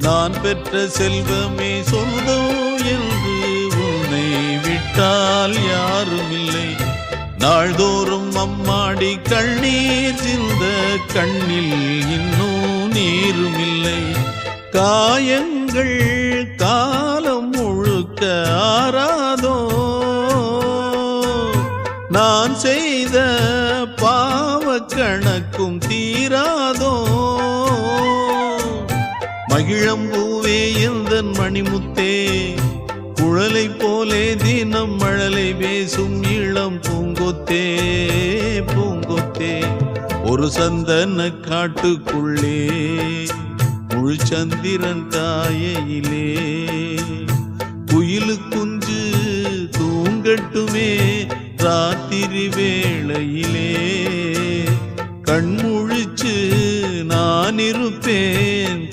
நான் பெற்ற செல்வமே சொந்தம் என்று உன்னை விட்டால் யாரும் இல்லை. நாள்தோறும் அம்மாடி கண்ணீர் சிந்த கண்ணில் இன்னும் நீரும் இல்லை. காயங்கள் காலம் முழுக்க ஆறாதோ, நான் செய்த பாவ கணக்கும் தீராதோ. மகிழம்பூவே எந்தன் மணிமுத்தே, குழலை போலே தினம் மழலை பேசும் இளம் பூங்கொத்தே பூங்கொத்தே. ஒரு சந்தன காட்டுக்குள்ளே முழு சந்திரன் காயையிலே குயிலு குஞ்சு தூங்கட்டுமே ராத்திரி வேளையிலே. கண்முழிச்சு நான் இருப்பேன்